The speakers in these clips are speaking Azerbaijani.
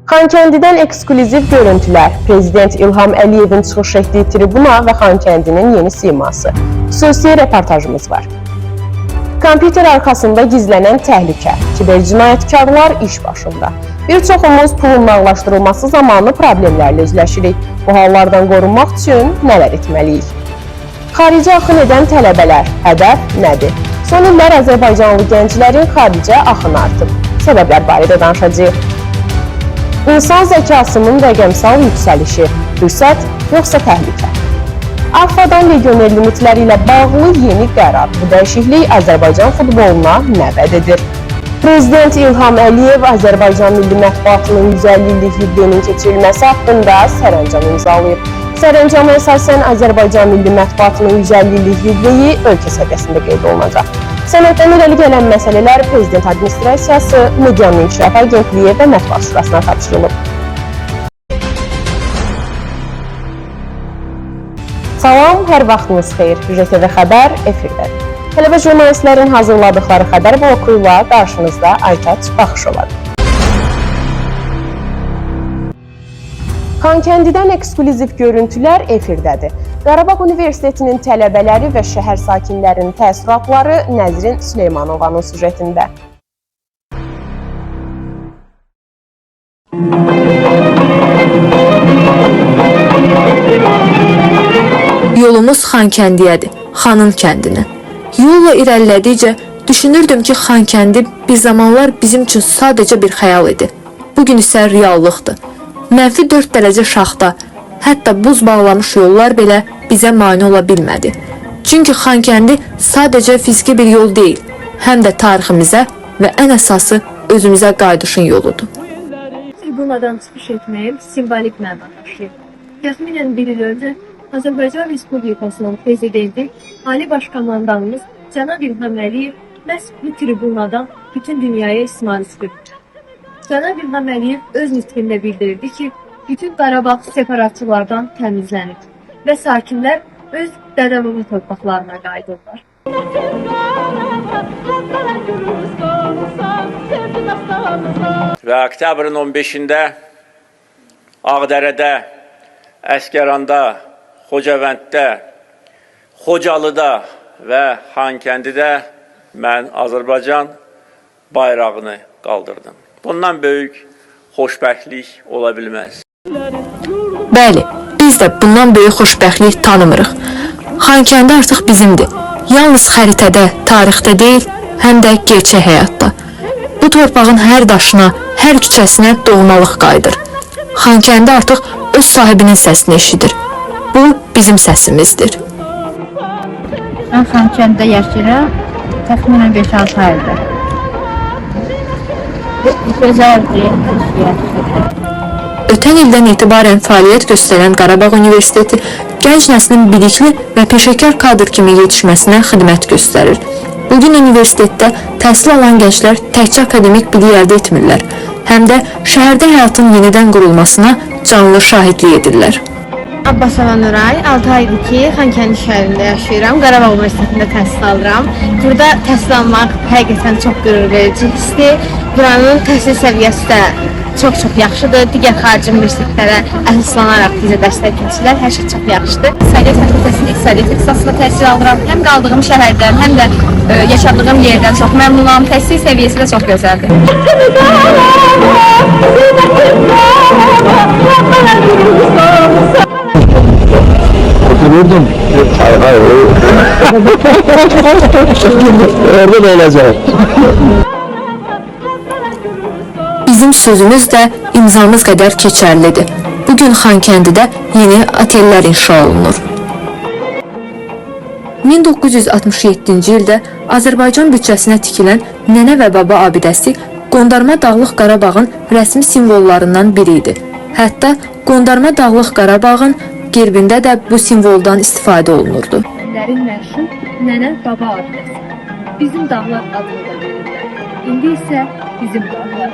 Xankəndidən eksklüziv görüntülər, Prezident İlham Əliyevin çıxış etdiyi tribuna və Xankəndinin yeni siması. Xüsusi reportajımız var. Kompüter arxasında gizlənən təhlükə, kiber cinayətkarlar iş başında. Bir çoxumuz pulun nağlaşdırılması zamanı problemlərlə üzləşirik. Bu hallardan qorunmaq üçün nələr etməliyik? Xaricə axın edən tələbələr, hədəf nədir? Son illər Azərbaycanlı gənclərin xaricə axını artıb. Səbəblər barədə danışacağıq. İnsan zəkasının rəqəmsal yüksəlişi, fürsət yoxsa təhlükə? AFFA'dan legioner limitləri ilə bağlı yeni qərar. Bu dəyişiklik Azərbaycan futboluna nə vəd edir? Prezident İlham Əliyev Azərbaycan milli mətbuatının 150 illik yubileyinin keçirilməsi haqqında sərəncam imzalayıb. Sərəncama əsasən Azərbaycan milli mətbuatının 150 illik yubileyi ölkə səviyyəsində qeyd olunacaq. Sənəddən irəli gələn məsələlər Prezident Administrasiyası, Medianın İnkişaf Agentliyi və Mətbuat Şurasına tapşırılıb. Salam, hər vaxtınız xeyir. RTV Xəbər efirdədir. Tələbə jurnalistlərin hazırladıqları xəbər bloku ilə qarşınızda Aytaç Baxışovadır. Xankəndidən eksklüziv görüntülər efirdədir. Qarabağ Universitetinin tələbələri və şəhər sakinlərinin təəssüratları Nəzrin Süleymanovanın süjetində. Yolumuz Xankəndiyədir, Xanın kəndinə. Yolla irəlilədikcə düşünürdüm ki, Xankəndi bir zamanlar bizim üçün sadəcə bir xəyal idi. Bugün isə reallıqdır. Mənfi 4 dərəcə şaxta, hətta buz bağlamış yollar belə bizə mane ola bilmədi. Çünki Xankəndi sadəcə fiziki bir yol deyil, həm də tariximizə və ən əsası özümüzə qayıdışın yoludur. Tribunadan çıxış etməyim simbolik məna daşıyır. Təxminən bir il öncə Azərbaycan Respublikasının prezidenti, Ali Başkomandanımız Cənab İlham Əliyev məhz bu tribunadan bütün dünyaya ismarış götürdü. Cənab İlham Əliyev öz nitqində bildirdi ki, bütün Qarabağ separatçılardan təmizlənir və sakinlər öz dədəbaba torpaqlarına qayıdırlar. Və oktyabrın 15-də Ağdərədə, Əsgəranda, Xocavənddə, Xocalıda və Xankəndidə mən Azərbaycan bayrağını qaldırdım. Bundan böyük xoşbəxtlik ola bilməz. Bəli, biz də bundan böyük xoşbəxtlik tanımırıq. Xankəndi artıq bizimdir. Yalnız xəritədə, tarixdə deyil, həm də gerçək həyatda. Bu torpağın hər daşına, hər küçəsinə doğmalıq qayıdır. Xankəndi artıq öz sahibinin səsini eşidir. Bu bizim səsimizdir. Mən Xankəndidə yaşayıram, təxminən 5-6 aydır. Gözəldir. Ötən ildən etibarən fəaliyyət göstərən Qarabağ Universiteti gənc nəslin bilikli və peşəkar kadr kimi yetişməsinə xidmət göstərir. Bugün universitetdə təhsil alan gənclər təkcə akademik bilik əldə etmirlər, həm də şəhərdə həyatın yenidən qurulmasına canlı şahidlik edirlər. Abbasova Nuray, 6 aydır ki, Xankəndi şəhərində yaşayıram, Qarabağ Universitetində təhsil alıram. Burada təhsil almaq həqiqətən çox qürur verici hissdir. Buranın təhsil səviyyəsi də çox yaxşıdır. Digər xarici universitetlərə əsaslanaraq bizə dəstək keçirlər. Hər şey çox yaxşıdır. İqtisadiyyat fakültəsində iqtisadiyyat ixtisasında təhsil alıram. Həm qaldığım şəhərdən, həm də yaşadığım yerdən çox məmnunam. Təhsil səviyyəsi də çox gözəldir. Otururdum. Hayır. Orada da olacak. Bizim sözümüz də imzamız qədər keçərlidir. Bugün Xankəndidə yeni otellər inşa olunur. 1967-ci ildə Azərbaycan büdcəsinə tikilən Nənə və Baba abidəsi Qondarma Dağlıq Qarabağın rəsmi simvollarından biri idi. Hətta Qondarma Dağlıq Qarabağın gerbində də bu simvoldan istifadə olunurdu. Lərin məşhur Nənə Baba abidəsi. Bizim dağlar adını da verirlər. İndi isə bizim dağlar.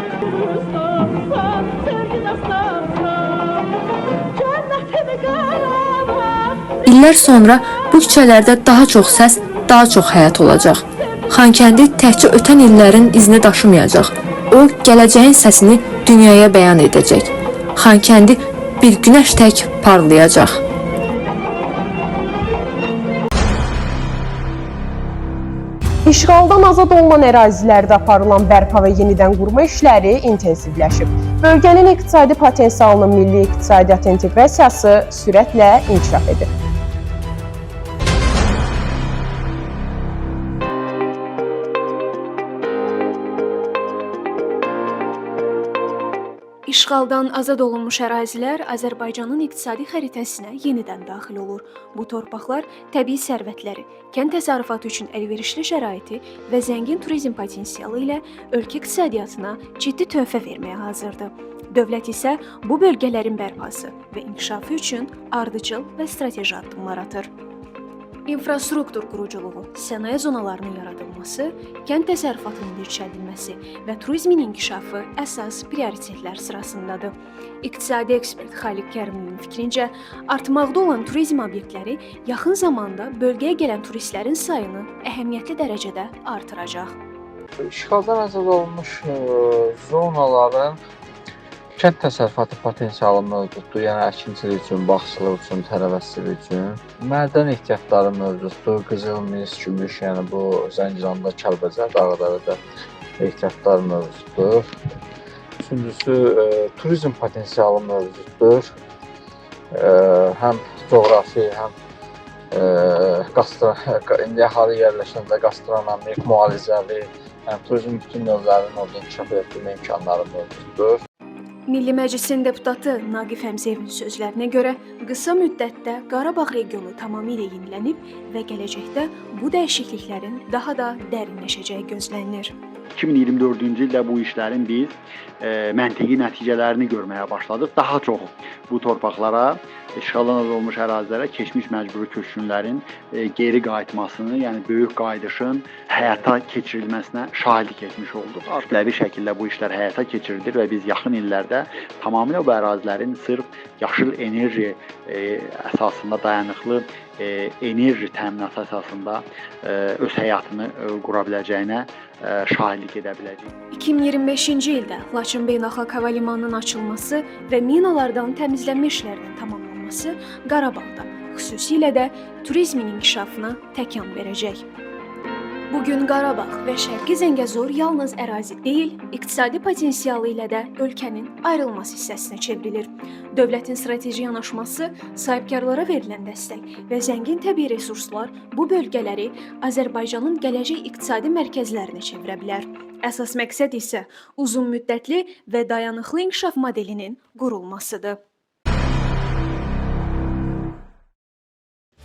İllər sonra bu küçələrdə daha çox səs, daha çox həyat olacaq. Xankəndi təkcə ötən illərin izini daşımayacaq. O, gələcəyin səsini dünyaya bəyan edəcək. Xankəndi bir günəş tək parlayacaq. İşğaldan azad olunan ərazilərdə aparılan bərpa və yenidən qurma işləri intensivləşib. Bölgənin iqtisadi potensialının milli iqtisadiyyat inteqrasiyası sürətlə inkişaf edir. İşğaldan azad olunmuş ərazilər Azərbaycanın iqtisadi xəritəsinə yenidən daxil olur. Bu torpaqlar təbii sərvətləri, kənd təsərrüfatı üçün əlverişli şəraiti və zəngin turizm potensialı ilə ölkə iqtisadiyyatına ciddi töhfə verməyə hazırdır. Dövlət isə bu bölgələrin bərpası və inkişafı üçün ardıcıl və strateji addımlar atır. İnfrastruktur quruculuğu, sənaye zonalarının yaradılması, kənd təsərrüfatının dirçəldilməsi və turizmin inkişafı əsas prioritetlər sırasındadır. İqtisadi ekspert Xaliq Kərimovun fikrincə, artmaqda olan turizm obyektləri yaxın zamanda bölgəyə gələn turistlərin sayını əhəmiyyətli dərəcədə artıracaq. İşğaldan azad olunmuş zonaların kənd təsərrüfatı potensialı mövcuddur. Yəni əkinçilik üçün, bağçılıq üçün, tərəvəzçilik üçün. Mədən ehtiyatları mövcuddur. Qızıl, mis, gümüş, yəni bu Zəngilanda, Kəlbəcər, Dağdərədə ehtiyatlar mövcuddur. Üçüncüsü, turizm potensialı mövcuddur. Həm coğrafi, həm indi əhali yerləşəndə gastronomik, müalicəvi, turizm bütün növlərinin orada inkişaf etdirmə imkanları mövcuddur. Milli Məclisin deputatı Naqif Həmzəyevin sözlərinə görə qısa müddətdə Qarabağ regionu tamamilə yenilənib və gələcəkdə bu dəyişikliklərin daha da dərinləşəcəyi gözlənilir. 2024-cü ildə bu işlərin biz məntiqi nəticələrini görməyə başladıq. Daha çox bu torpaqlara, işğaldan azad olmuş ərazilərə keçmiş məcburi köçkünlərin geri qayıtmasını, yəni böyük qayıdışın həyata keçirilməsinə şahidlik etmiş olduq. Kütləvi şəkildə bu işlər həyata keçirilir və biz yaxın illərdə tamamilə bu ərazilərin sırf yaşıl enerji əsasında dayanıqlı enerji təminatı əsasında öz həyatını qura biləcəyinə şahidlik edə biləcəyik. 2025-ci ildə Laçın Beynəlxalq Hava Limanının açılması və minalardan təmizlənmə işlərinin tamamlanması Qarabağda, xüsusilə də turizmin inkişafına təkan verəcək. Bugün Qarabağ və Şərqi Zəngəzur yalnız ərazi deyil, iqtisadi potensialı ilə də ölkənin ayrılmaz hissəsinə çevrilir. Dövlətin strateji yanaşması, sahibkarlara verilən dəstək və zəngin təbii resurslar bu bölgələri Azərbaycanın gələcək iqtisadi mərkəzlərinə çevirə bilər. Əsas məqsəd isə uzunmüddətli və dayanıqlı inkişaf modelinin qurulmasıdır.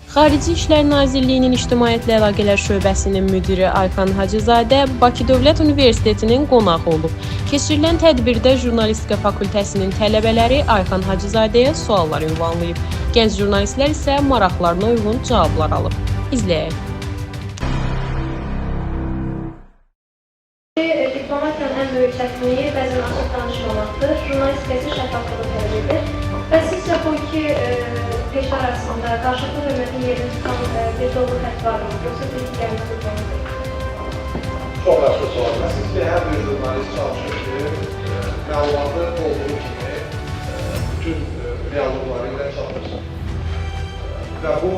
Xarici İşlər Nazirliyinin İctimaiyyətlə Əlaqələr Şöbəsinin müdiri Ayxan Hacızadə Bakı Dövlət Universitetinin qonağı olub. Keçirilən tədbirdə Jurnalistika Fakültəsinin tələbələri Ayxan Hacızadəyə suallar ünvanlayıb. Gənc jurnalistlər isə maraqlarına uyğun cavablar alıb. İzləyək. Diplomatiyanın ən böyük çətinliyi bəzən açıq danışmamaqdır, jurnalistikası şəffaflığı tələb edir. Və sizcə bu iki peşə arasında qarşılıqlı hörmətin yerini tutan bir dolu xətt varmı? Yoxsa dediklərini qurbanıdır? Çox yaxşı sualdır. Sizcə hər bir jurnalist çalışır ki, məlumatı olduğu kimi bütün reallıqları ilə çalışır. Və bu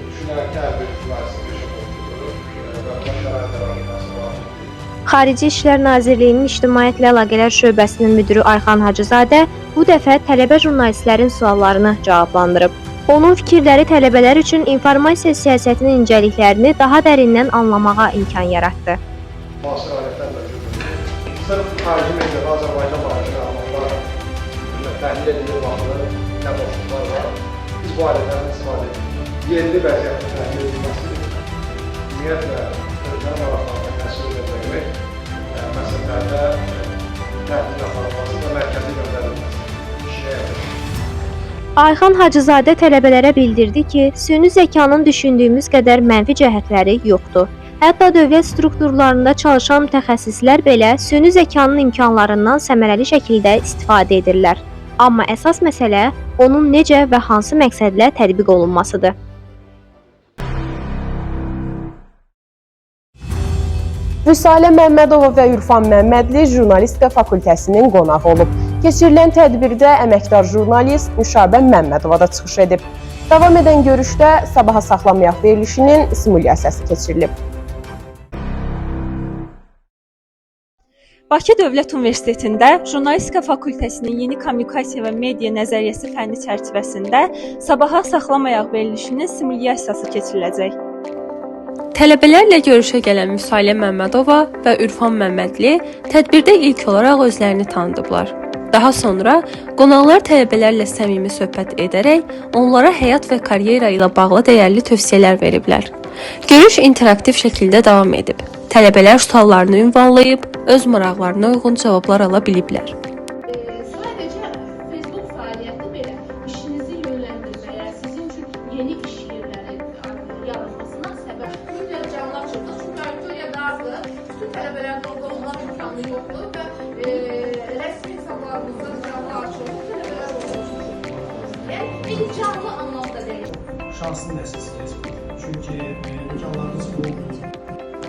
düşünərək hər bir jurnalistin peşə borcudur və buna şərait yaratılması lazımdır. Xarici İşlər Nazirliyinin İctimaiyyətlə Əlaqələr Şöbəsinin müdiri Ayxan Hacızadə bu dəfə tələbə jurnalistlərin suallarını cavablandırıb. Onun fikirləri tələbələr üçün informasiya siyasətinin incəliklərini daha dərindən anlamağa imkan yaratdı. Müasir alətlər mövcuddur. Sırf xarici mediada Azərbaycan barədə məlumatlar təhlil edilir vaxtı nə boşluqlar var. Biz bu alətlərdən istifadə edirik. Yerli vəziyyətin təhlil edilməsi, ümumiyyətlə ölkənin maraqlarına təsir edəcək məsələlərdə təhlil aparılması və mərkəzi göndərilməsi işinə yarayır. Ayxan Hacızadə tələbələrə bildirdi ki, süni zəkanın düşündüyümüz qədər mənfi cəhətləri yoxdur. Hətta dövlət strukturlarında çalışan mütəxəssislər belə süni zəkanın imkanlarından səmərəli şəkildə istifadə edirlər. Amma əsas məsələ onun necə və hansı məqsədlə tətbiq olunmasıdır. Vüsalə Məmmədova və Ürfan Məmmədli Jurnalistika fakültəsinin qonağı olub. Keçirilən tədbirdə əməkdar jurnalist Müşabə Məmmədova da çıxış edib. Davam edən görüşdə Sabaha Saxlamayaq verilişinin simulyasiyası keçirilib. Bakı Dövlət Universitetində Jurnalistika fakültəsinin yeni kommunikasiya və media nəzəriyyəsi fənni çərçivəsində Sabaha Saxlamayaq verilişinin simulyasiyası keçiriləcək. Tələbələrlə görüşə gələn Vüsalə Məmmədova və Ürfan Məmmədli tədbirdə ilk olaraq özlərini tanıdıblar. Daha sonra qonaqlar tələbələrlə səmimi söhbət edərək onlara həyat və karyera ilə bağlı dəyərli tövsiyələr veriblər. Görüş interaktiv şəkildə davam edib. Tələbələr suallarını ünvanlayıb, öz maraqlarına uyğun cavablar ala biliblər. Sadəcə Facebook fəaliyyəti belə işinizi yönləndirməyə, sizin üçün yeni iş yerləri yaratmasına səbəb. Mütləq canlı açıldı, çünki auditoriya dardır, bütün tələbələrdə orada olmaq imkanı yoxdur və rəsmi hesablarımızda canlı açıldı, tələbələr olacaq. Bir canlı anlamda deyil. Şanslı nəsilsiniz, çünki imkanlarınız oldu.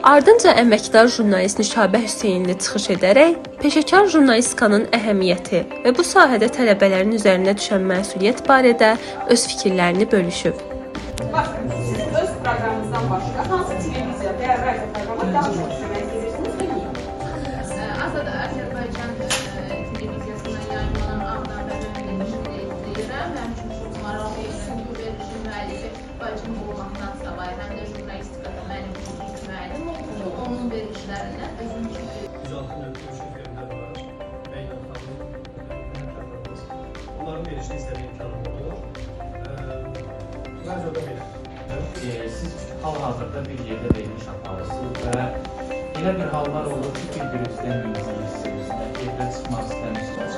Ardınca əməkdar jurnalist Nişabə Hüseynli çıxış edərək peşəkar jurnalistikanın əhəmiyyəti və bu sahədə tələbələrin üzərinə düşən məsuliyyət barədə öz fikirlərini bölüşüb. Baxın, siz öz proqramınızdan başqa hansı televiziya və ya radio proqramı daha çox işləmək istəyirsiniz və niyə? Azad Azərbaycan televiziyasından yayınlanan Ağdam və verilişini izləyirəm. Mənim üçün çox maraqlı çünki bu verilişin müəllifi bacım olmaqdan savayı həm də jurnalistikada mənim üçün ilk müəllim oldu. Onun verilişlərindən özüm üçün onların verilişini izləmək imkanım olur. Məncə da belə. Siz hal-hazırda bir yerdə veriliş aparırsınız və elə bir hallar olur ki, bir-birinizdən izləyirsiniz, evdə çıxmaq istəmirsiniz.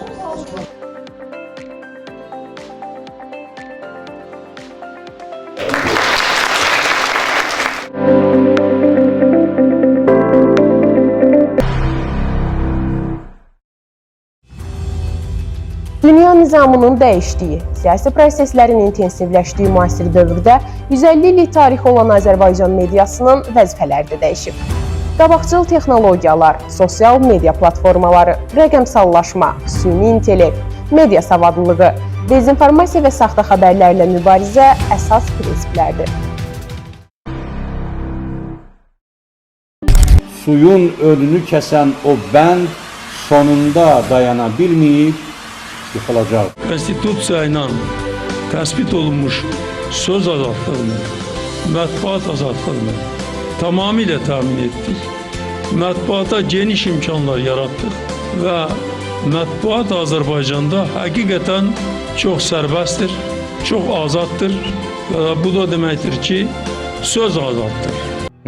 Dünya nizamının dəyişdiyi, siyasi proseslərin intensivləşdiyi müasir dövrdə 150 illik tarixi olan Azərbaycan mediasının vəzifələri də dəyişib. Qabaqcıl texnologiyalar, sosial media platformaları, rəqəmsallaşma, süni intellekt, media savadlılığı, dezinformasiya və saxta xəbərlərlə mübarizə əsas prinsiplərdir. Suyun önünü kəsən o bənd sonunda dayana bilməyib, yıxılacaq. Konstitusiya ilə təsbit olunmuş söz azadlığını, mətbuat azadlığını tamamilə təmin etdik. Mətbuata geniş imkanlar yaratdıq və mətbuat Azərbaycanda həqiqətən çox sərbəstdir, çox azaddır və bu da deməkdir ki, söz azaddır.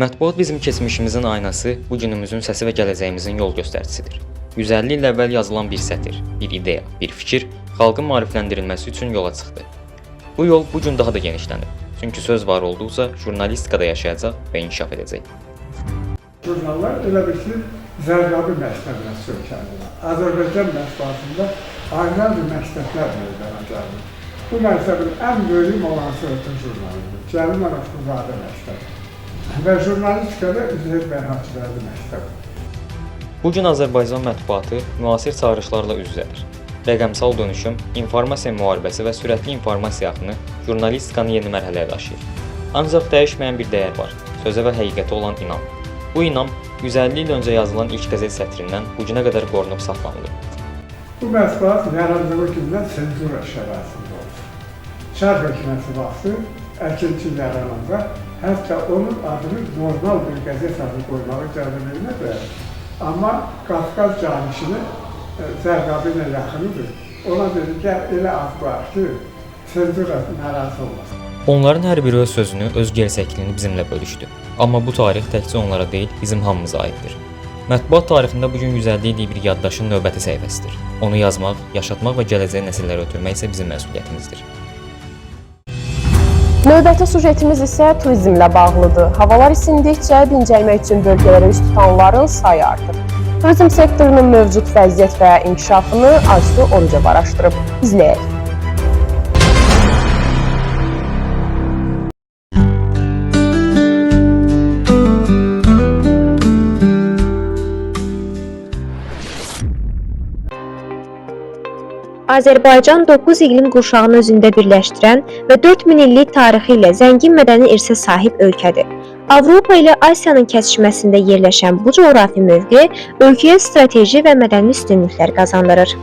Mətbuat bizim keçmişimizin aynası, bugünümüzün səsi və gələcəyimizin yol göstəricisidir. 150 il əvvəl yazılan bir sətir, bir ideya, bir fikir xalqın maarifləndirilməsi üçün yola çıxdı. Bu yol bu gün daha da genişlənib. Çünki söz var olduqca jurnalistikada yaşayacaq və inkişaf edəcək. Jurnallar elə bir ki, zərgabi məktəbinə sökəldiler. Azərbaycan mətbuatında ayrı məktəblər meydana gəldi. Bu məktəbin ən böyük olan sözün jurnalidir. Cəlil Mərəfqızadə məktəbi. Və jurnalistikada İzzət Bərhaqçılardı məktəbi. Bugün Azərbaycan mətbuatı müasir çağırışlarla üz-üzədir. Rəqəmsal dönüşüm, informasiya müharibəsi və sürətli informasiya axını jurnalistikanı yeni mərhələyə daşıyır. Ancaq dəyişməyən bir dəyər var, sözə və həqiqətə olan inam. Bu inam 150 il öncə yazılan ilk qəzet sətrindən bugünə qədər qorunub saxlanılır. Bu mətbuat yarandığı gündən senzura şəraitində oldu. Çar hökuməti vaxtı Əkinçi yarananda hətta onun adını normal bir qəzet adı qoymağı icazə vermədi. Amma Qafqaz canişini Zərqabi ilə yaxınıdır. Ona dedi ki, elə ad var ki, senzura narazı olmasın. Onların hər biri öz sözünü, öz gerçəkliyini bizimlə bölüşdü. Amma bu tarix təkcə onlara deyil, bizim hamımıza aiddir. Mətbuat tarixində bugün 150 illik bir yaddaşın növbəti səhifəsidir. Onu yazmaq, yaşatmaq və gələcək nəsillərə ötürmək isə bizim məsuliyyətimizdir. Növbəti sujetimiz isə turizmlə bağlıdır. Havalar isindikcə dincəlmək üçün bölgələrə üst tutanların sayı artır. Turizm sektorunun mövcud vəziyyət və inkişafını Aysu Orucov araşdırıb. İzləyək. Azərbaycan 9 iqlim qurşağını özündə birləşdirən və 4000 illik tarixi ilə zəngin mədəni irsə sahib ölkədir. Avropa ilə Asiyanın kəsişməsində yerləşən bu coğrafi mövqe ölkəyə strateji və mədəni üstünlüklər qazandırır.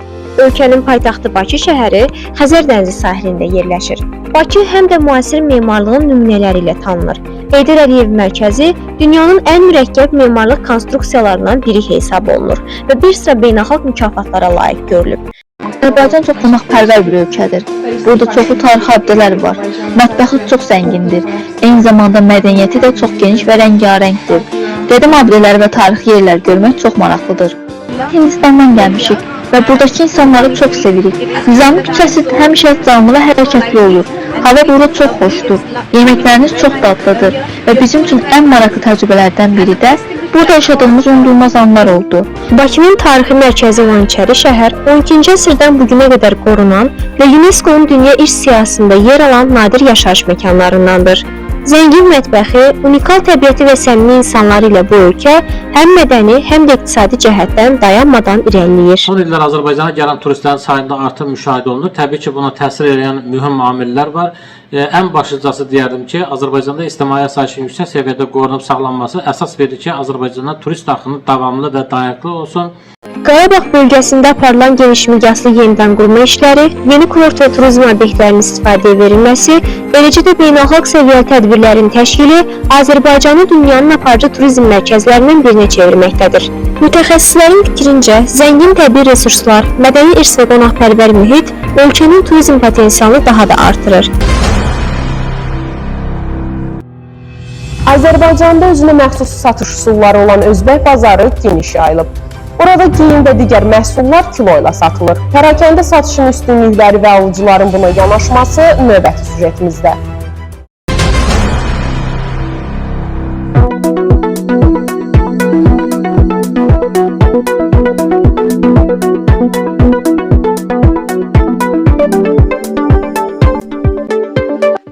Ölkənin paytaxtı Bakı şəhəri Xəzər dənizi sahilində yerləşir. Bakı həm də müasir memarlığın nümunələri ilə tanınır. Heydər Əliyev mərkəzi dünyanın ən mürəkkəb memarlıq konstruksiyalarından biri hesab olunur və bir sıra beynəlxalq mükafatlara layiq görülüb. Azərbaycan çox qonaqpərvər bir ölkədir. Burada çoxlu tarixi abidələr var. Mətbəxi çox zəngindir. Eyni zamanda mədəniyyəti də çox geniş və rəngarəngdir. Qədim abidələri və tarixi yerlər görmək çox maraqlıdır. Hindistandan gəlmişik və buradakı insanları çox sevirik. Nizami küçəsi həmişə canlı və hərəkətli olur. Hava burada çox xoşdur. Yeməkləriniz çox dadlıdır və bizim üçün ən maraqlı təcrübələrdən biri də burada yaşadığımız unudulmaz anlar oldu. Bakının tarixi mərkəzi olan İçəri şəhər 12-ci əsrdən bugünə qədər qorunan və UNESCO-nun dünya irs siyahısında yer alan nadir yaşayış məkanlarındandır. Zəngin mətbəxi, unikal təbiəti və səmimi insanları ilə bu ölkə həm mədəni, həm də iqtisadi cəhətdən dayanmadan irəliləyir. Son illər Azərbaycana gələn turistlərin sayında artım müşahidə olunur. Təbii ki, buna təsir edən mühüm amillər var. Ən başlıcası deyərdim ki, Azərbaycanda ictimai asayişin yüksək səviyyədə qorunub saxlanması əsas verir ki, Azərbaycana turist axını davamlı və dayanıqlı olsun. Qarabağ bölgəsində aparılan geniş miqyaslı yenidən qurma işləri, yeni kurort və turizm obyektlərinin istifadəyə verilməsi, eləcə də beynəlxalq səviyyəli tədbirlərin təşkili Azərbaycanı dünyanın aparıcı turizm mərkəzlərindən birinə çevirməkdədir. Mütəxəssislərin fikrincə, zəngin təbii resurslar, mədəni irs və qonaqpərvər mühit ölkənin turizm potensialını daha da artırır. Azərbaycanda özünə məxsus satış üsulları olan özbək bazarı geniş yayılıb. Orada geyim və digər məhsullar kilo ilə satılır. Pərakəndə satışın üstünlükləri və alıcıların buna yanaşması növbəti süjetimizdə.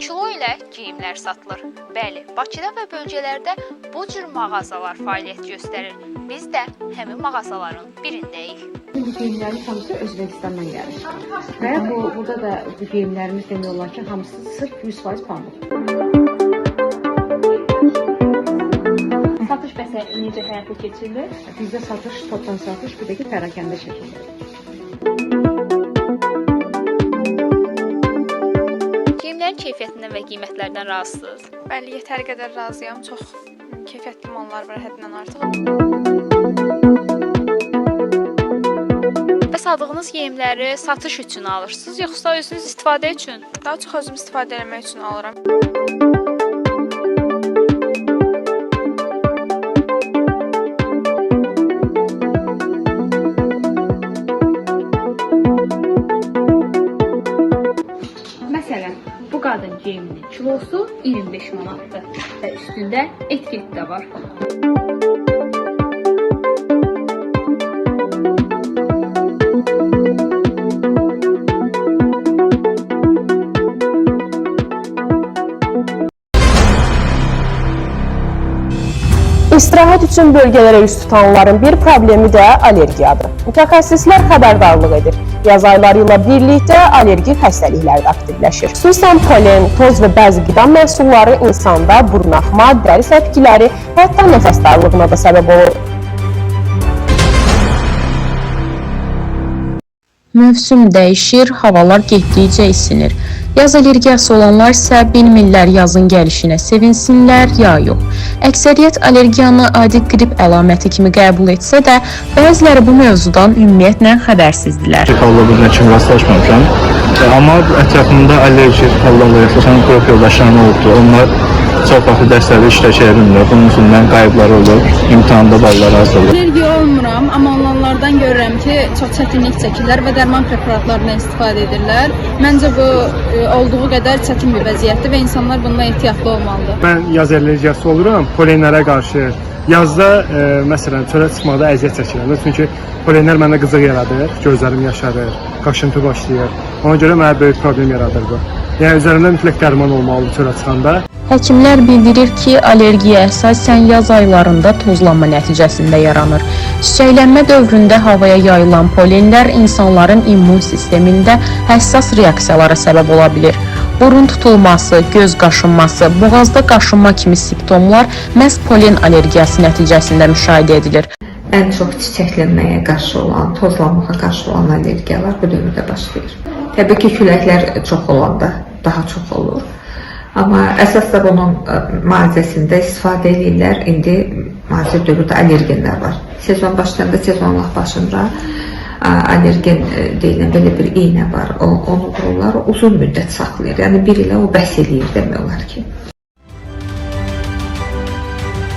Kilo ilə geyimlər satılır. Bəli, Bakıda və bölgələrdə bu cür mağazalar fəaliyyət göstərir. Biz də həmin mağazaların birindəyik. Bu geyimlərin hamısı Özbəkistandan gəlir. Və burada da bu geyimlərimiz demək olar ki, hamısı sırf 100% pambıq. Satış bəsə necə həyata keçirilir? Bizdə satış, toptan satış, bir də ki, pərakəndə şəkildə. Geyimlərin keyfiyyətindən və qiymətlərdən razısınız? Bəli, yetəri qədər razıyam. Çox keyfiyyətli mallar var həddindən artıq. Bəs aldığınız geyimləri satış üçün alırsınız, yoxsa özünüz istifadə üçün? Daha çox özüm istifadə etmək üçün alıram. Məsələn, bu qadın geyiminin kilosu 25 manatdır və üstündə etiket də var. İstirahət üçün bölgələrə üz tutanların bir problemi də allergiyadır. Mütəxəssislər xəbərdarlıq edir. Yaz ayları ilə birlikdə allergik xəstəliklər də aktivləşir. Xüsusən polen, toz və bəzi qida məhsulları insanda burun axma, dəri səpkiləri, hətta nəfəs darlığına da səbəb olur. Mövsüm dəyişir, havalar getdikcə isinir. Yaz allergiyası olanlar isə bilmirlər yazın gəlişinə sevinsinlər ya yox. Əksəriyyət allergiyanı adi qrip əlaməti kimi qəbul etsə də, bəziləri bu mövzudan ümumiyyətlə xəbərsizdilər. Halda bu üçün rastlaşmamışam. Amma ətrafımda allergik hallarla yaşayan qrup yoldaşlarım olubdu. Onlar çox vaxtı dərslərdə işləşə bilmirlər. Bunun üzündən qayıbları olur, imtahanda balları az olur. Allergiya olmuram, amma olanlardan görürəm ki, çox çətinlik çəkirlər və dərman preparatlarından istifadə edirlər. Məncə bu olduğu qədər çətin bir vəziyyətdir və insanlar bundan ehtiyatlı olmalıdır. Mən yaz allergiyası oluram, polenlərə qarşı. Yazda, məsələn, çölə çıxmaqda əziyyət çəkirəm. Çünki polenlər məndə qızıq yaradır, gözlərim yaşarır, qaşıntı başlayır. Ona görə mənə böyük problem yaradır bu. Yəni üzərində mütləq dərman olmalıdır çölə çıxanda. Həkimlər bildirir ki, allergiya əsasən yaz aylarında tozlanma nəticəsində yaranır. Çiçəklənmə dövründə havaya yayılan polenlər insanların immun sistemində həssas reaksiyalara səbəb ola bilir. Burun tutulması, göz qaşınması, boğazda qaşınma kimi simptomlar məhz polen allergiyası nəticəsində müşahidə edilir. Ən çox çiçəklənməyə qarşı olan, tozlanmağa qarşı olan allergiyalar bu dövrdə başlayır. Təbii ki, küləklər çox olanda daha çox olur. Amma əsas da bunun müalicəsində istifadə edirlər. İndi müasir dövrdə allergenlər var. Sezon başlayanda, sezon başında allergen deyilən belə bir iynə var. Onu vururlar, uzun müddət saxlayır. Yəni bir ilə o bəs eləyir demək olar ki.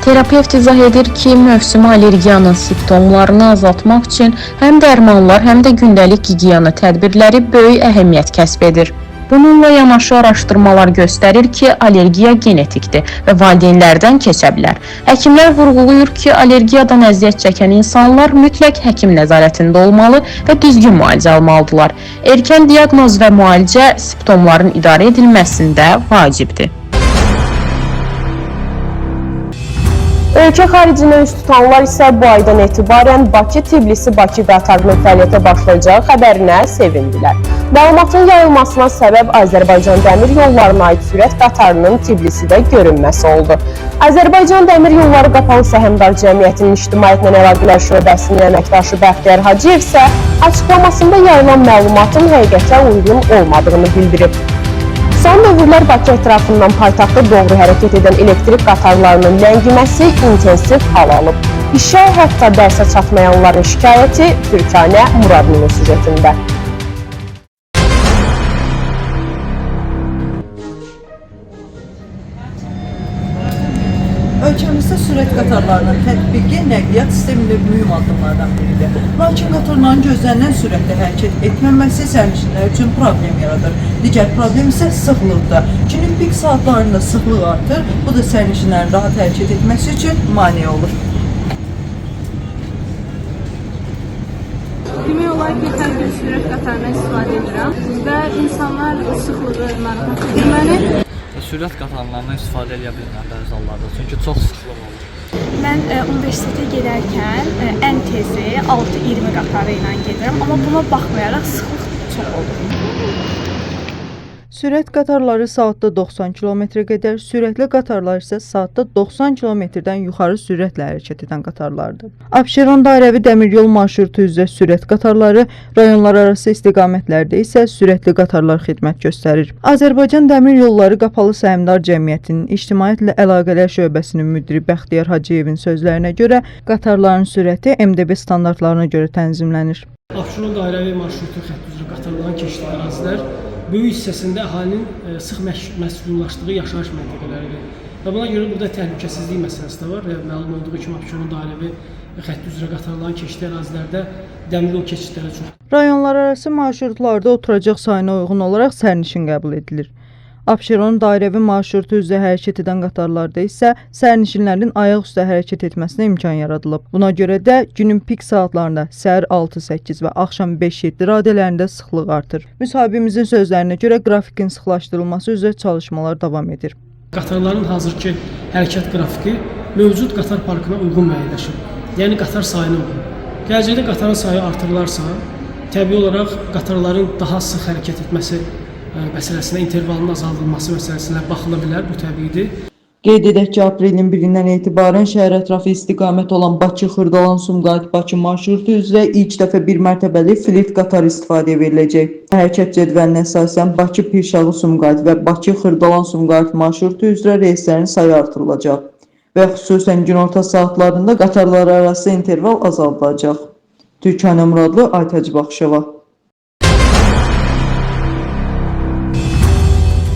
Terapevt izah edir ki, mövsümi allergiyanın simptomlarını azaltmaq üçün həm dərmanlar, həm də gündəlik gigiyena tədbirləri böyük əhəmiyyət kəsb edir. Bununla yanaşı araşdırmalar göstərir ki, allergiya genetikdir və valideynlərdən keçə bilər. Həkimlər vurğulayır ki, allergiyadan əziyyət çəkən insanlar mütləq həkim nəzarətində olmalı və düzgün müalicə almalıdırlar. Erkən diaqnoz və müalicə simptomların idarə edilməsində vacibdir. Ölkə xaricinə üst tutanlar isə bu aydan etibarən Bakı-Tbilisi-Bakı qatarının fəaliyyətə başlayacağı xəbərinə sevindilər. Məlumatın yayılmasına səbəb Azərbaycan Dəmir Yollarına aid sürət qatarının Tbilisidə görünməsi oldu. Azərbaycan Dəmir Yolları Qapalı Səhmdar Cəmiyyətinin İctimaiyyətlə Əlaqələr Şöbəsinin əməkdaşı Bəxtiyar Hacıyev isə açıqlamasında yayılan məlumatın həqiqətə uyğun olmadığını bildirib. Son dövrlər Bakı ətrafından paytaxta doğru hərəkət edən elektrik qatarlarının ləngiməsi intensiv hal alıb. İşə hətta dərsə çatmayanların şikayəti Türkanə Muradlının süjetində. Ölkəmizdə sürət qatarlarının tətbiqi nəqliyyat sistemində mühüm addımlardan biridir. Lakin qatarların gözlənilən sürətdə hərəkət etməməsi sərnişinlər üçün problem yaradır. Digər problem isə sıxlıqdır. Günün pik saatlarında sıxlıq artır, bu da sərnişinlərin rahat hərəkət etməsi üçün mane olur. Demək olar ki, hər gün sürət qatarından istifadə edirəm və insanlar sıxlığı narahat edir məni. Sürət qatarlarından istifadə edə bilmirəm bəzi hallarda, çünki çox sıxlıq olur. Mən universitetə gedərkən ən tezi 6:20 qatarı ilə gedirəm, amma buna baxmayaraq sıxlıq çox olur. Sürət qatarları saatda 90 km-ə qədər, sürətli qatarlar isə saatda 90 km-dən yuxarı sürətlə hərəkət edən qatarlardır. Abşeron dairəvi dəmiryol marşrutu üzrə sürət qatarları, rayonlar arası istiqamətlərdə isə sürətli qatarlar xidmət göstərir. Azərbaycan Dəmir Yolları Qapalı Səhmdar Cəmiyyətinin İctimaiyyətlə Əlaqələr Şöbəsinin müdiri Bəxtiyar Hacıyevin sözlərinə görə qatarların sürəti MDB standartlarına görə tənzimlənir. Abşeron dairəvi marşrutu xətt üzrə qatarların keçdiyi ərazilər böyük hissəsində əhalinin sıx məskunlaşdığı yaşayış məntəqələridir. Və buna görə burada təhlükəsizlik məsələsi də var və məlum olduğu kimi Abşeron dairəvi xətt üzrə qatarların keçdiyi ərazilərdə dəmir yol keçidləri çox. Rayonlar arası marşrutlarda oturacaq sayına uyğun olaraq sərnişin qəbul edilir. Abşeron dairəvi marşrutu üzrə hərəkət edən qatarlarda isə sərnişinlərin ayaq üstə hərəkət etməsinə imkan yaradılıb. Buna görə də günün pik saatlarında səhər 6-8 və axşam 5-7 radələrində sıxlıq artır. Müsahibimizin sözlərinə görə qrafikin sıxlaşdırılması üzrə çalışmalar davam edir. Qatarların hazırki hərəkət qrafiki mövcud qatar parkına uyğun müəyyənləşir. Yəni qatar sayına uyğun. Gələcəkdə qatarın sayı artırılarsa, təbii olaraq qatarların daha sıx hərəkət etməsi məsələsinə, intervalının azaldılması məsələsinə baxıla bilər, bu təbiidir. Qeyd edək ki, aprelin 1-dən etibarən şəhər ətrafı istiqamət olan Bakı-Xırdalan-Sumqayıt-Bakı marşrutu üzrə ilk dəfə bir mərtəbəli flit qatar istifadəyə veriləcək. Hərəkət cədvəlinə əsasən Bakı-Pirşağı-Sumqayıt və Bakı-Xırdalan-Sumqayıt marşrutu üzrə reyslərin sayı artırılacaq və xüsusən günorta saatlarında qatarlar arası interval azaldılacaq. Türkanə Muradlı, Aytac Baxışova.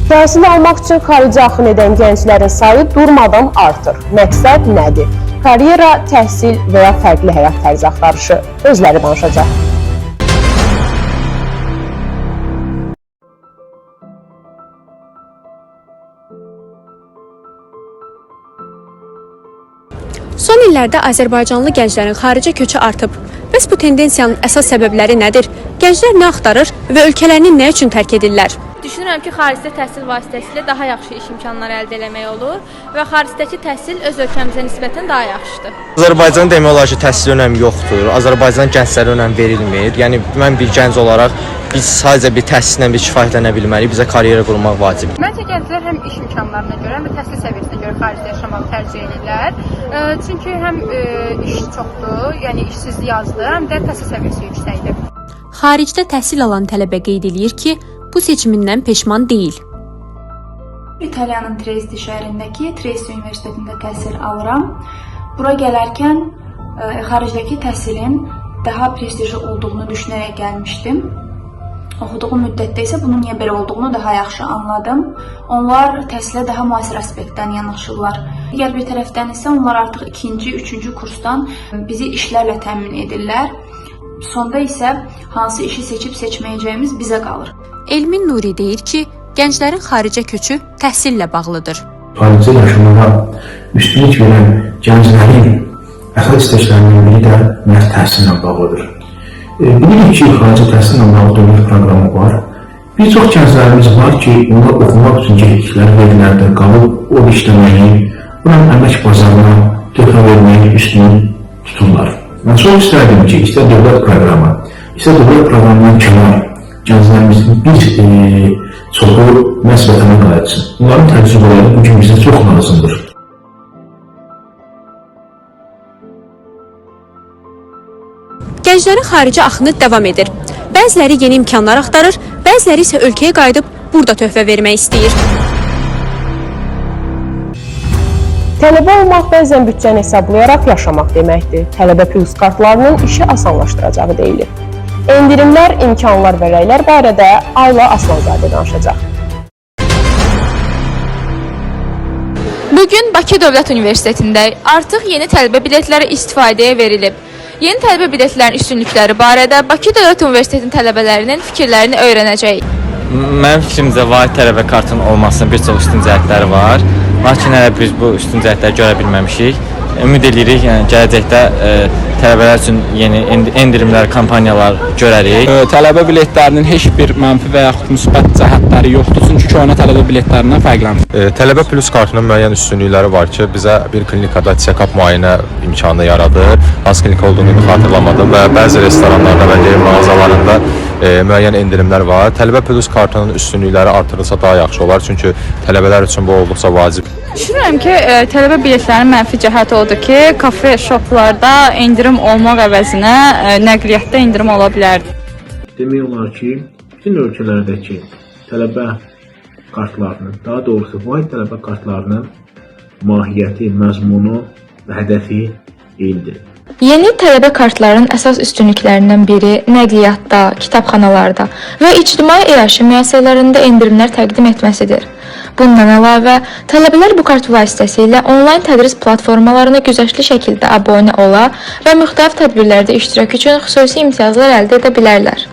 Təhsil almaq üçün xaricə axın edən gənclərin sayı durmadan artır. Məqsəd nədir? Karyera, təhsil və ya fərqli həyat tərzi axtarışı. Özləri danışacaq. Son illərdə Azərbaycanlı gənclərin xaricə köçü artıb. Bəs bu tendensiyanın əsas səbəbləri nədir? Gənclər nə axtarır və ölkələrini nə üçün tərk edirlər? Düşünürəm ki, xaricdə təhsil vasitəsilə daha yaxşı iş imkanları əldə etmək olur və xaricdəki təhsil öz ölkəmizə nisbətən daha yaxşıdır. Azərbaycan demək olar ki, təhsil önəmi yoxdur. Azərbaycan gənclərə önəm verilmir. Yəni mən bir gənc olaraq biz sadəcə bir təhsillə bir kifayətlənə bilməliyik. Bizə karyera qurmaq vacibdir. Məncə gənclər həm iş imkanlarına görə, həm də təhsil səviyyəsinə görə xaricdə yaşamağı tərcih edirlər. Çünki həm iş çoxdur, yəni işsizlik azdır, həm də təhsil səviyyəsi yüksəkdir. Xaricdə təhsil alan tələbə qeyd edir ki, bu seçimindən peşman deyil. İtaliyanın Trieste şəhərindəki Trieste Universitetində təhsil alıram. Bura gələrkən xaricdəki təhsilin daha prestijli olduğunu düşünərək gəlmişdim. Oxuduğum müddətdə isə bunun niyə belə olduğunu daha yaxşı anladım. Onlar təhsilə daha müasir aspektdən yanaşırlar. Digər bir tərəfdən isə onlar artıq 2-ci, 3-cü kursdan bizi işlərlə təmin edirlər. Sonda isə hansı işi seçib seçməyəcəyimiz bizə qalır. Elmin Nuri deyir ki, gənclərin xaricə köçü təhsillə bağlıdır. Xaricdə yaşamağa üstünlük verən gənclərin əsas istəklərinin biri də məhz təhsillə bağlıdır. Bilirik ki, xarici təhsillə bağlı dövlət proqramı var. Bir çox gənclərimiz var ki, onlar oxumaq üçün getdikləri yerlərdə qalıb o işləməyi, buranın əmək bazarına töhfə verməyi üstünlük tuturlar. Mən çox istərdim ki, istər dövlət proqramı, istər dövlət proqramından kənar gənclərimizin bir çoxu məhz vətənə qayıtsın. Bunların təcrübələri bugün bizə çox lazımdır. Gənclərin xarici axını davam edir. Bəziləri yeni imkanlar axtarır, bəziləri isə ölkəyə qayıdıb burada töhfə vermək istəyir. Tələbə olmaq bəzən büdcəni hesablayaraq yaşamaq deməkdir. Tələbə plus kartlarının işi asanlaşdıracağı deyilir. Endirimlər, imkanlar və rəylər barədə Ayla Aslanzadə danışacaq. Bugün Bakı Dövlət Universitetində artıq yeni tələbə biletləri istifadəyə verilib. Yeni tələbə biletlərinin üstünlükləri barədə Bakı Dövlət Universitetinin tələbələrinin fikirlərini öyrənəcəyik. Mənim fikrimcə vahid tələbə kartının olmasının bir çox üstün cəhətləri var. Lakin hələ biz bu üstün cəhətləri görə bilməmişik. Ümid edirik, yəni gələcəkdə tələbələr üçün yeni endirimlər, kampaniyalar görərik. Tələbə biletlərinin heç bir mənfi və yaxud müsbət cəhətləri yoxdur, çünki köhnə tələbə biletlərindən fərqlənir. Tələbə plus kartının müəyyən üstünlükləri var ki, bizə bir klinikada check-up müayinə imkanı yaradır. Hansı klinika olduğunu xatırlamadım və bəzi restoranlarda və yer mağazalarında müəyyən endirimlər var. Tələbə plus kartının üstünlükləri artırılsa daha yaxşı olar, çünki tələbələr üçün bu olduqca vacib. Düşünürəm ki, tələbə biletlərinin mənfi cəhəti odur ki, kafe, shoplarda endirim olmaq əvəzinə nəqliyyatda endirim ola bilər. Demək olar ki, bütün ölkələrdəki tələbə kartlarının, daha doğrusu vahid tələbə kartlarının mahiyyəti, məzmunu və hədəfi eynidir. Yeni tələbə kartlarının əsas üstünlüklərindən biri nəqliyyatda, kitabxanalarda və ictimai əyyaşi müəssisələrində endirimlər təqdim etməsidir. Bundan əlavə, tələbələr bu kart vasitəsilə onlayn tədris platformalarına güzəştli şəkildə abunə ola və müxtəlif tədbirlərdə iştirak üçün xüsusi imtiyazlar əldə edə bilərlər.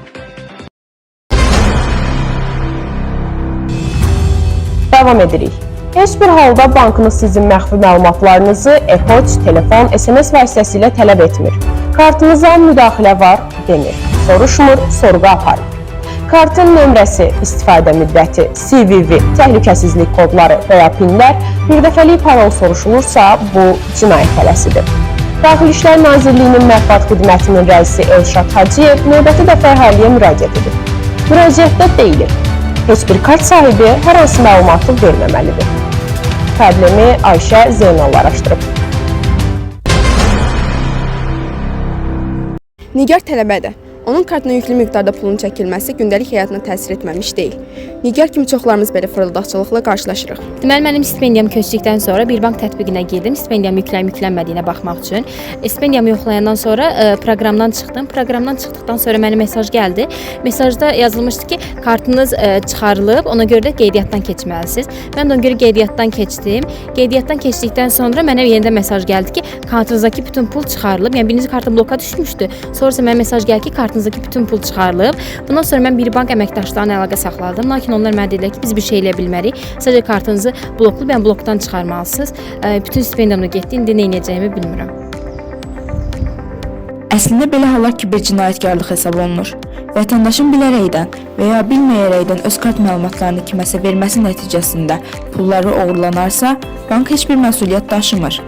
Davam edirik. Heç bir halda bankınız sizin məxfi məlumatlarınızı e-poçt, telefon, SMS vasitəsilə tələb etmir. Kartınıza müdaxilə var demir. Soruşmur, sorğu aparır. Kartın nömrəsi, istifadə müddəti, CVV, təhlükəsizlik kodları və ya pinlər birdəfəlik parol soruşulursa, bu cinayət tələsidir. Daxili İşlər Nazirliyinin Mətbuat Xidmətinin rəisi Elşad Hacıyev növbəti dəfə əhaliyə müraciət edib. Müraciətdə deyilir, heç bir kart sahibi hər hansı məlumatı verməməlidir. Problemi Ayşə Zeynallı araşdırıb. Nigar tələbədir. Onun kartına yüklü miqdarda pulun çəkilməsi gündəlik həyatına təsir etməmiş deyil. Nigar kimi çoxlarımız belə fırıldaqçılıqla qarşılaşırıq. Deməli, mənim stipendiyam köçdükdən sonra bir bank tətbiqinə girdim. Stipendiyam yüklənmədiyinə baxmaq üçün. Stipendiyamı yoxlayandan sonra proqramdan çıxdım. Proqramdan çıxdıqdan sonra mənə mesaj gəldi. Mesajda yazılmışdı ki, kartınız çıxarılıb, ona görə də qeydiyyatdan keçməlisiniz. Mən də ona görə qeydiyyatdan keçdim. Qeydiyyatdan keçdikdən sonra mənə yenidən mesaj gəldi ki, kartınızdakı bütün pul çıxarılıb. Yəni birinci kartım bloka düşmüşdü. Sonrasa mənə mesaj gəldi ki, kartınızdakı bütün pul çıxarılıb. Bundan sonra mən bir bank əməkdaşlarına əlaqə saxladım. Lakin onlar mənə dedilər ki, biz bir şey eləyə bilmərik. Sadəcə kartınızı bloklu, yəni blokdan çıxarmalısınız. Bütün stipendiyamda getdi, indi nə edəcəyimi bilmirəm. Əslində belə hallar kibercinayətkarlıq hesab olunur. Vətəndaşın bilərəkdən və ya bilməyərəkdən öz kart məlumatlarını kiməsə verməsi nəticəsində pulları oğurlanarsa, bank heç bir məsuliyyət daşımır.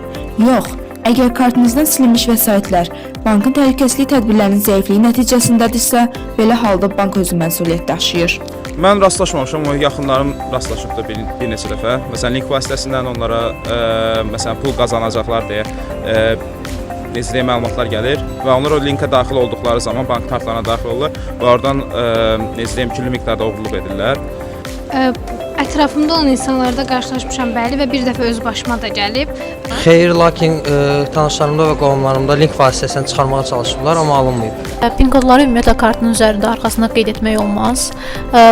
Yox, əgər kartınızdan silinmiş vəsaitlər bankın təhlükəsizlik tədbirlərinin zəifliyi nəticəsindədirsə, belə halda bank özü məsuliyyət daşıyır. Mən rastlaşmamışam, o yaxınlarım rastlaşıb da bir neçə dəfə. Məsələn, link vasitəsindən onlara məsələn pul qazanacaqlar deyə necə deyə məlumatlar gəlir və onlar o linkə daxil olduqları zaman bank kartlarına daxil olurlar və oradan necə deyim küllü miqdarda oğurluq edirlər. Ətrafımda olan insanlarda qarşılaşmışam bəli və bir dəfə öz başıma da gəlib. Xeyr, lakin tanışlarımda və qohumlarımda link vasitəsindən çıxarmağa çalışıblar, amma alınmayıb. PIN kodları ümumiyyətlə kartın üzərində arxasında qeyd etmək olmaz.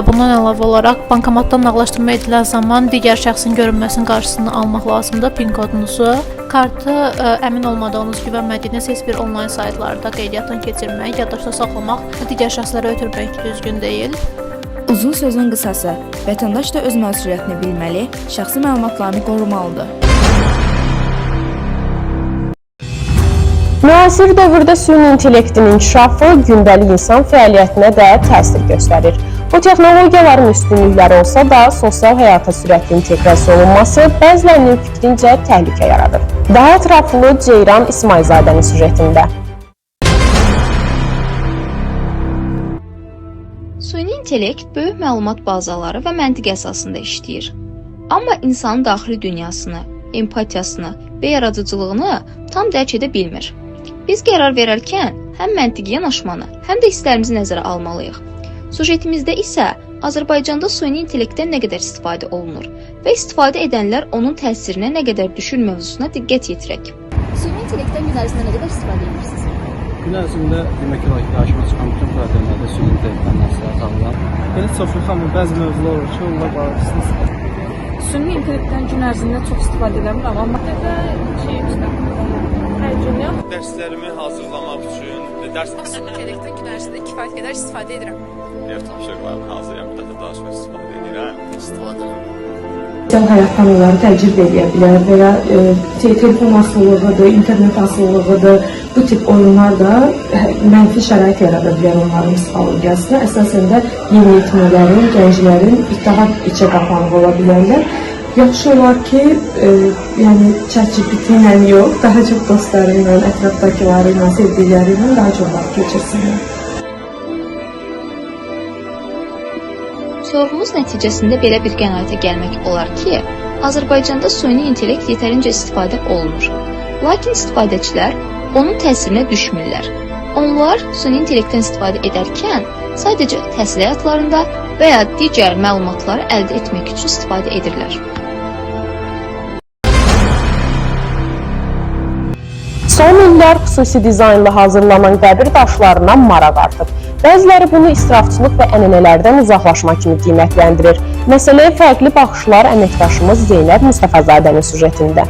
Bundan əlavə olaraq bankomatdan nağdlaşdırma edilən zaman digər şəxsin görünməsinin qarşısını almaq lazımdır PIN kodunuzu. Kartı əmin olmadığınız, güvənmədiyiniz heç bir onlayn saytlarda qeydiyyatdan keçirmək, yaddaşda saxlamaq və digər şəxslərə ötürmək düzgün deyil. Uzun sözün qısası, vətəndaş da öz məsuliyyətini bilməli, şəxsi məlumatlarını qorumalıdır. Müasir dövrdə süni intellektin inkişafı gündəlik insan fəaliyyətinə də təsir göstərir. Bu texnologiyaların üstünlükləri olsa da, sosial həyata sürətli inteqrasiya olunması bəzilərinin fikrincə təhlükə yaradır. Daha ətraflı Ceyran İsmailzadənin süjetində. Süni intellekt böyük məlumat bazaları və məntiq əsasında işləyir. Amma insanın daxili dünyasını, empatiyasını və yaradıcılığını tam dərk edə bilmir. Biz qərar verərkən həm məntiqi yanaşmanı, həm də hisslərimizi nəzərə almalıyıq. Sujetimizdə isə Azərbaycanda süni intellektdən nə qədər istifadə olunur və istifadə edənlər onun təsirinə nə qədər düşür mövzusuna diqqət yetirək. Süni intellektdən gün ərzində nə qədər istifadə edirsiniz? Gün ərzində demək olar ki, qarşıma çıxan bütün problemlərdə süni intellektdən məsləhət alıram. Belə çox yox, amma bəzi mövzular olur ki, onlar barəsində. Süni intellektdən gün ərzində çox istifadə edirəm, amma hər gün yox. Dərslərimi hazırlamaq üçün Süni intellektdən gün ərzində kifayət qədər istifadə edirəm. Ev tapşırıqlarını hazırlayam, bir dəfə daha çox istifadə edirəm. İstifadə edirəm. Sosial həyatdan onları təcrid edə bilər və ya telefon asılılığıdır, internet asılılığıdır. Bu tip oyunlar da mənfi şərait yarada bilər onların psixologiyasına. Əsasən də yeniyetmələrin, gənclərin ittihad içə qapanıq ola bilərlər. Yaxşı olar ki, yəni ChatGPT ilə yox, daha çox dostları ilə, ətrafdakıları ilə, sevdikləri ilə daha çox vaxt keçirsinlər. Sorğumuz nəticəsində belə bir qənaətə gəlmək olar ki, Azərbaycanda süni intellekt yetərincə istifadə olunur. Lakin istifadəçilər onun təsirinə düşmürlər. Onlar süni intellektdən istifadə edərkən sadəcə təhsil həyatlarında və ya digər məlumatları əldə etmək üçün istifadə edirlər. Son illər xüsusi dizaynla hazırlanan qəbir daşlarına maraq artıb. Bəziləri bunu israfçılıq və ənənələrdən uzaqlaşma kimi qiymətləndirir. Məsələyə fərqli baxışlar əməkdaşımız Zeynəb Mustafazadənin süjetində.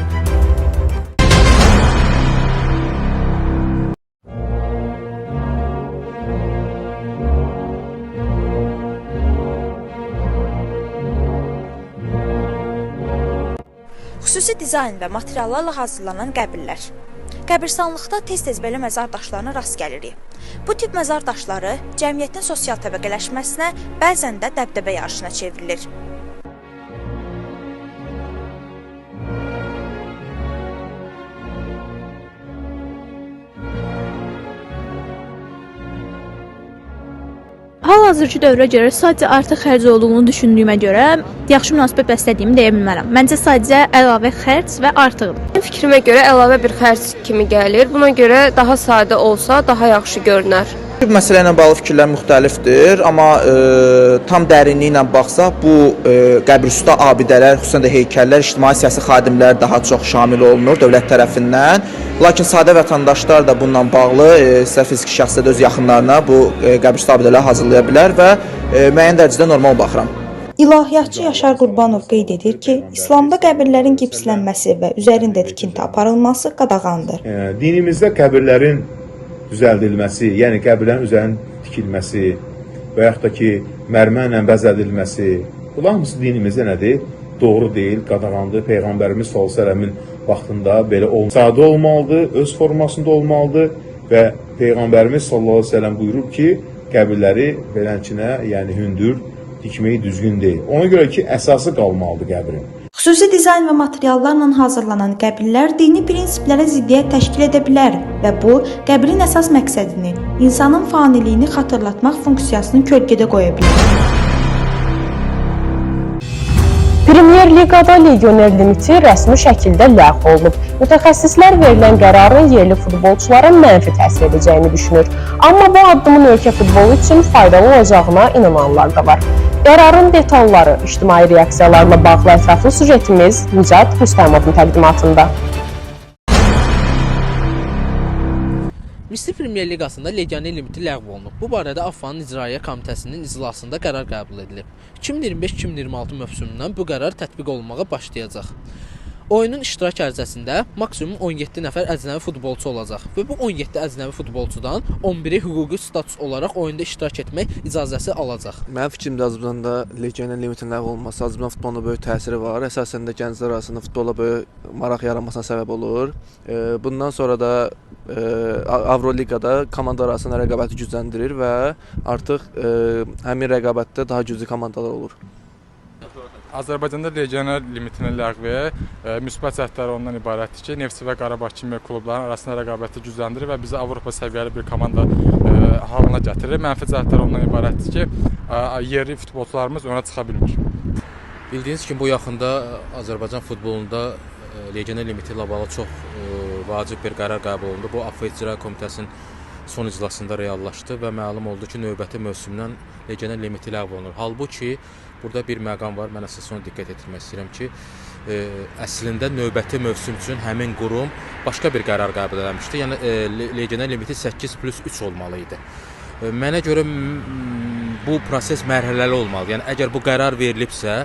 Xüsusi dizayn və materiallarla hazırlanan qəbirlər. Qəbirstanlıqda tez-tez belə məzar daşlarına rast gəlirik. Bu tip məzar daşları cəmiyyətin sosial təbəqələşməsinə, bəzən də dəbdəbə yarışına çevrilir. Hal-hazırki dövrə görə sadəcə artıq xərc olduğunu düşündüyümə görə yaxşı münasibət bəslədiyimi deyə bilmərəm. Məncə sadəcə əlavə xərc və artıqdır. Mənim fikrimə görə əlavə bir xərc kimi gəlir. Buna görə daha sadə olsa daha yaxşı görünər. Bu məsələ ilə bağlı fikirlər müxtəlifdir, amma tam dərinliyi ilə baxsaq, bu qəbirüstə abidələr, xüsusən də heykəllər, ictimai-siyasi xadimlər daha çox şamil olunur dövlət tərəfindən. Lakin sadə vətəndaşlar da bununla bağlı sizə fiziki şəxsdə öz yaxınlarına bu qəbirüstə abidələri hazırlaya bilər və müəyyən dərəcədə normal baxıram. İlahiyyatçı Yaşar Qurbanov qeyd edir ki, İslamda qəbirlərin gipslənməsi və üzərində tikinti aparılması qadağandır. Dinimizdə qəbirlərin düzəldilməsi, yəni qəbirlərin üzərinin tikilməsi və yaxud da ki, mərmərlə bəzədilməsi, bunlar hamısı dinimizdə nədir? Doğru deyil, qadağandır. Peyğəmbərimiz s.ə.v-in vaxtında belə sadə olmalıdır, öz formasında olmalıdır və Peyğəmbərimiz sallallahu əleyhi və səlləm buyurub ki, qəbirləri beləçinə, yəni hündür tikmək düzgün deyil. Ona görə ki, əsası qalmalıdır qəbrin. Xüsusi dizayn və materiallarla hazırlanan qəbirlər dini prinsiplərə ziddiyyət təşkil edə bilər və bu, qəbrin əsas məqsədini, insanın faniliyini xatırlatmaq funksiyasını kölgədə qoya bilər. Premyer Liqada legioner limiti rəsmi şəkildə ləğv olunub. Mütəxəssislər verilən qərarın yerli futbolçulara mənfi təsir edəcəyini düşünür. Amma bu addımın ölkə futbolu üçün faydalı olacağına inananlar da var. Qərarın detalları, ictimai reaksiyalarla bağlı ətraflı süjetimiz Nicat Rüstəmovun təqdimatında. Misri Premyer Liqasında legioner limiti ləğv olunub. Bu barədə AFFA'nın İcraiyyə Komitəsinin iclasında qərar qəbul edilib. 2025-2026 mövsümündən bu qərar tətbiq olunmağa başlayacaq. Oyunun iştirak ərizəsində maksimum 17 nəfər əcnəbi futbolçu olacaq və bu 17 əcnəbi futbolçudan 11-i hüquqi status olaraq oyunda iştirak etmək icazəsi alacaq. Mənim fikrimdə Azərbaycanda legioner limitin ləğv olunması Azərbaycan futboluna böyük təsiri var. Əsasən də gənclər arasında futbola böyük maraq yaranmasına səbəb olur. Bundan sonra da Avroliqada komanda arasında rəqabəti gücləndirir və artıq həmin rəqabətdə daha güclü komandalar olur. Azərbaycanda legioner limitinin ləğvi müsbət cəhətləri ondan ibarətdir ki, Neftçi və Qarabağ kimi klubların arasında rəqabəti gücləndirir və bizi Avropa səviyyəli bir komanda halına gətirir. Mənfi cəhətləri ondan ibarətdir ki, yerli futbolçularımız ona çıxa bilmir. Bildiyiniz kimi bu yaxında Azərbaycan futbolunda legioner limiti ilə bağlı çox vacib bir qərar qəbul olundu. Bu AFFA İcra Komitəsinin son iclasında reallaşdı və məlum oldu ki, növbəti mövsümdən legioner limiti ləğv olunur. Halbuki burada bir məqam var, mən əsas ona diqqət etdirmək istəyirəm ki, əslində növbəti mövsüm üçün həmin qurum başqa bir qərar qəbul etmişdi. Yəni legioner limiti 8+3 olmalı idi. Mənə görə bu proses mərhələli olmalı. Yəni əgər bu qərar verilibsə,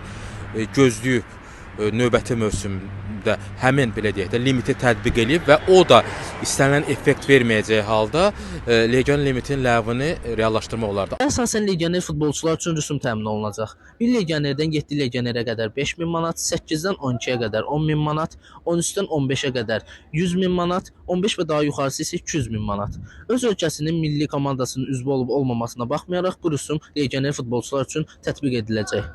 gözləyib növbəti mövsümdə həmin belə deyək də limiti tətbiq edib və o da istənilən effekt verməyəcəyi halda legioner limitinin ləğvini reallaşdırmaq olardı. Əsasən legioner futbolçular üçün rüsum təmin olunacaq. Bir legionerdən 7 legionerə qədər 5000 manat, 8-dən 12-yə qədər 10000 manat, 13-dən 15-ə qədər 100000 manat, 15 və daha yuxarısı isə 200000 manat. Öz ölkəsinin milli komandasının üzvü olub olmamasına baxmayaraq bu rüsum legioner futbolçular üçün tətbiq ediləcək.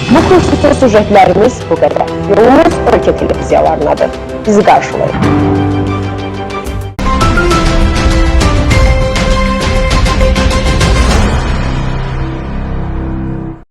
Bu kursda sujetlərimiz bu qədər. Yolumuz ölkə televiziyalarınadır. Bizi qarşılayın.